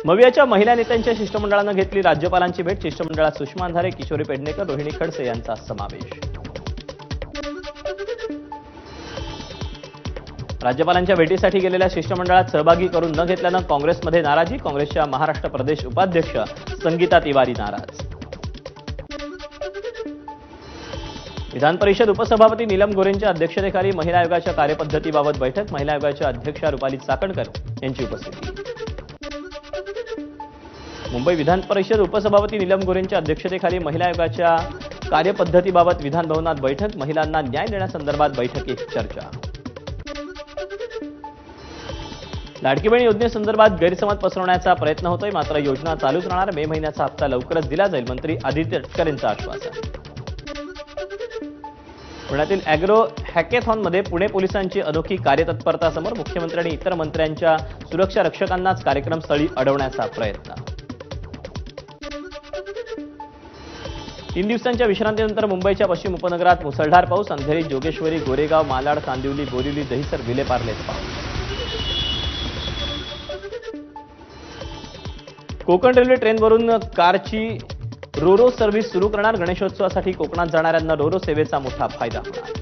मवियाच्या महिला नेत्यांच्या शिष्टमंडळानं घेतली राज्यपालांची भेट। शिष्टमंडळात सुषमा अंधारे, किशोरी पेडणेकर, रोहिणी खडसे यांचा समावेश। राज्यपालांच्या भेटीसाठी गेलेल्या शिष्टमंडळात सहभागी करून न घेतल्यानं काँग्रेसमध्ये नाराजी। काँग्रेसच्या महाराष्ट्र प्रदेश उपाध्यक्ष संगीता तिवारी नाराज। विधान परिषद उपसभापती नीलम गोरेंच्या अध्यक्षतेखाली महिला आयोगाच्या कार्यपद्धतीबाबत बैठक। महिला आयोगाच्या अध्यक्षा रुपाली चाकणकर यांची उपस्थिती। मुंबई विधान परिषद उपसभापती नीलम गोरेंच्या अध्यक्षतेखाली महिला आयोगाच्या कार्यपद्धतीबाबत विधान भवनात बैठक। महिलांना न्याय देण्यासंदर्भात बैठकीत चर्चा। लाडकी बहीण योजनेसंदर्भात गैरसमज पसरवण्याचा प्रयत्न होतोय, मात्र योजना चालूच राहणार। मे महिन्याचा हप्ता लवकरच दिला जाईल, मंत्री आदित्य तटकरेंचं आश्वासन। पुण्यातील अॅग्रो हॅकेथॉनमध्ये पुणे पोलिसांची अनोखी कार्यतत्परता समोर। मुख्यमंत्री आणि इतर मंत्र्यांच्या सुरक्षा रक्षकांनाच कार्यक्रमस्थळी अडवण्याचा प्रयत्न। 3 दिवसांच्या विश्रांतीनंतर मुंबईच्या पश्चिम उपनगरात मुसळधार पाऊस। अंधेरी, जोगेश्वरी, गोरेगाव, मालाड, कांदिवली, बोरिवली, दहिसर, विलेपार्लेत पाऊस। कोकण रेल्वे ट्रेनवरून कारची रोरो सर्व्हिस सुरू करणार। गणेशोत्सवासाठी कोकणात जाणाऱ्यांना रोरो सेवेचा मोठा फायदा होणार।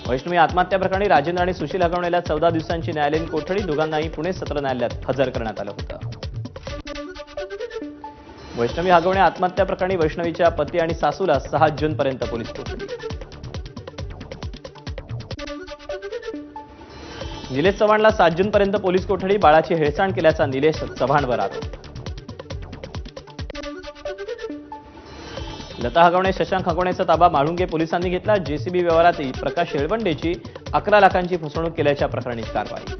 वैष्णवी आत्महत्या प्रकरणी राजेंद्र आणि सुशील हगवणेला 14 दिवसांची न्यायालयीन कोठडी। दोघांनाही पुणे सत्र न्यायालयात हजर करण्यात आलं होतं। वैष्णवी हगवणे आत्महत्या प्रकरणी वैष्णवीच्या पती आणि सासूला 6 जूनपर्यंत पोलीस कोठडी। निलेश चव्हाणला 7 जूनपर्यंत पोलीस कोठडी। बाळाची हेळसांड केल्याचा निलेश चव्हाणवर आरोप। लता हगवणे, शशांक हगवणेचा ताबा म्हाळुंगे पोलिसांनी घेतला। जेसीबी व्यवहारातही प्रकाश येळवंडेची 11 लाखांची फसवणूक केल्याच्या प्रकरणी कारवाई।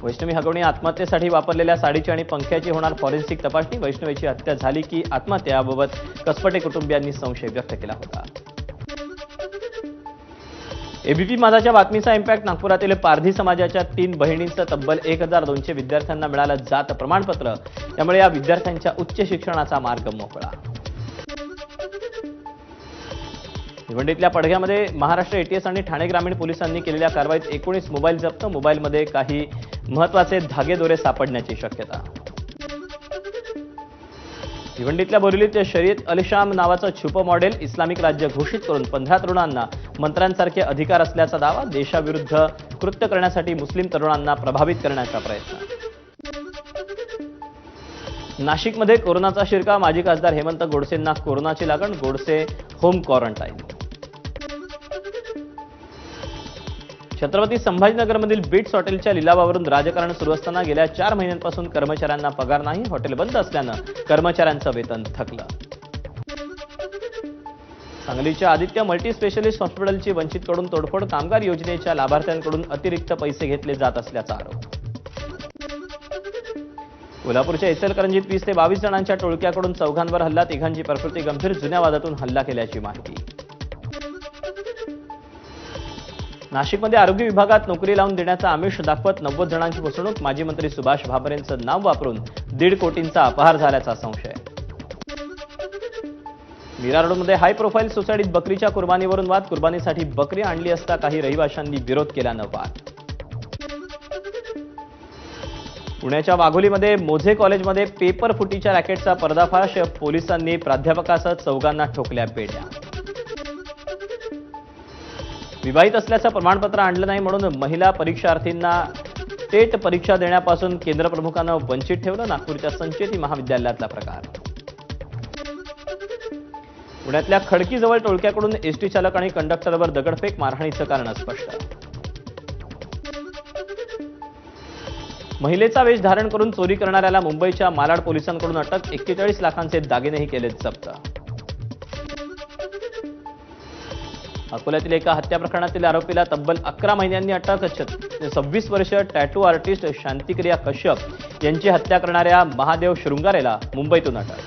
वैष्णवी हगवणे आत्महत्येसाठी वापरलेल्या साडीची आणि पंख्याची होणार फॉरेन्सिक तपासणी। वैष्णवीची हत्या झाली की आत्महत्या याबाबत कसपटे कुटुंबियांनी संशय व्यक्त केला होता। एबीपी माझाच्या बातमीचा इम्पॅक्ट। नागपुरातील पारधी समाजाच्या 3 बहिणींचं तब्बल 1200 विद्यार्थ्यांना मिळालं जात प्रमाणपत्र। त्यामुळे या विद्यार्थ्यांच्या उच्च शिक्षणाचा मार्ग मोकळा। भिवंडीतल्या पडघ्यामध्ये महाराष्ट्र एटीएस आणि ठाणे ग्रामीण पोलिसांनी केलेल्या कारवाईत 19 मोबाईल जप्त। मोबाईलमध्ये काही महत्त्वाचे धागेदोरे सापडण्याची शक्यता। भिवंडीतल्या बोरिवलीत शरीयत अलिशाम नावाचं छुपं मॉडेल इस्लामिक राज्य घोषित करून 15 तरुणांना मंत्र्यांसारखे अधिकार असल्याचा दावा। देशाविरुद्ध कृत्य करण्यासाठी मुस्लिम तरुणांना प्रभावित करण्याचा प्रयत्न। नाशिकमध्ये कोरोनाचा शिरकाव। माजी खासदार हेमंत गोडसेंना कोरोनाची लागण। Godse home quarantine. छत्रपती संभाजीनगरमधील बिट्स हॉटेलच्या लिलावावरून राजकारण सुरू असताना गेल्या 4 महिन्यांपासून कर्मचाऱ्यांना पगार नाही। हॉटेल बंद असल्यानं कर्मचाऱ्यांचं वेतन थकलं। सांगलीच्या आदित्य मल्टी स्पेशलिस्ट हॉस्पिटलची वंचितकडून तोडफोड। कामगार योजनेच्या लाभार्थ्यांकडून अतिरिक्त पैसे घेतले जात असल्याचा आरोप। कोल्हापूरच्या इचलकरंजीत 20 ते 22 जणांच्या टोळक्याकडून चौघांवर हल्ला। तिघांची प्रकृती गंभीर। जुन्या वादातून हल्ला केल्याची माहिती। नाशिकमध्ये आरोग्य विभागात नोकरी लावून देण्याचा आमिष दाखवत 90 जणांची फसवणूक। माजी मंत्री सुभाष भामरेंचं नाव वापरून 1.5 कोटींचा अपहार झाल्याचा संशय। मीरा रोडमध्ये हाय प्रोफाईल सोसायटीत बकरीच्या कुर्बानीवरून वाद। कुर्बानीसाठी बकरी आणली असता काही रहिवाशांनी विरोध केल्यानं वाद। पुण्याच्या वाघोलीमध्ये मोझे कॉलेजमध्ये पेपर फुटीच्या रॅकेटचा पर्दाफाश। पोलिसांनी प्राध्यापकासह 4 ठोकल्या बेड्या। विवाहित असल्याचं प्रमाणपत्र आणलं नाही म्हणून महिला परीक्षार्थींना टेट परीक्षा देण्यापासून केंद्र प्रमुखांना वंचित ठेवलं। नागपूरच्या संचेती महाविद्यालयातला प्रकार। पुण्यातल्या खडकीजवळ टोळक्याकडून एसटी चालक आणि कंडक्टरवर दगडफेक। मारहाणीचं कारण स्पष्ट। महिलेचा वेश धारण करून चोरी करणाऱ्याला मुंबईच्या मालाड पोलिसांकडून अटक। 41 लाखांचे दागिनेही केले जप्त। अकोल्यातील एका हत्या प्रकरणातील आरोपीला तब्बल 11 महिन्यांनी अटक। 26 वर्षीय टॅटू आर्टिस्ट शांतिक्रिया कश्यप यांची हत्या करणाऱ्या महादेव शृंगारेला मुंबईतून अटक।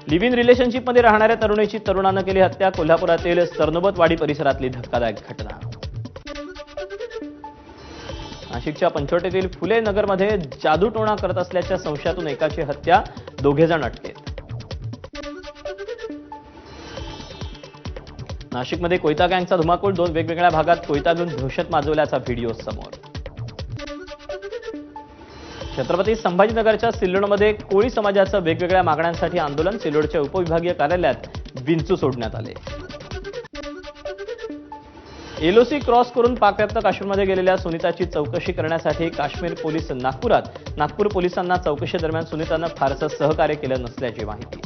लिव्ह इन रिलेशनशिपमध्ये राहणाऱ्या तरुणीची तरुणानं केली हत्या। कोल्हापुरातील सरनोबतवाडी परिसरातली धक्कादायक घटना। नाशिकच्या पंचवटीतील फुले नगरमध्ये जादूटोणा करत असल्याच्या संशयातून एकाची हत्या। 2 जण अटकेत। नाशिकमध्ये कोयता गँगचा धुमाकूळ, 2 वेगवेगळ्या भागात कोयता घेऊन दहशत माजवल्याचा व्हिडिओ समोर. छत्रपती संभाजीनगरच्या सिल्लोडमध्ये कोळी समाजाचं वेगवेगळ्या मागण्यांसाठी आंदोलन, सिल्लोडच्या उपविभागीय कार्यालयात विंचू सोडण्यात आले. एलओसी क्रॉस करून पाकव्याप्त काश्मीरमध्ये गेलेल्या सुनीताची चौकशी करण्यासाठी काश्मीर पोलीस नागपुरात. नागपूर पोलिसांना चौकशी दरम्यान सुनीतानं फारसं सहकार्य केलं नसल्याची माहिती.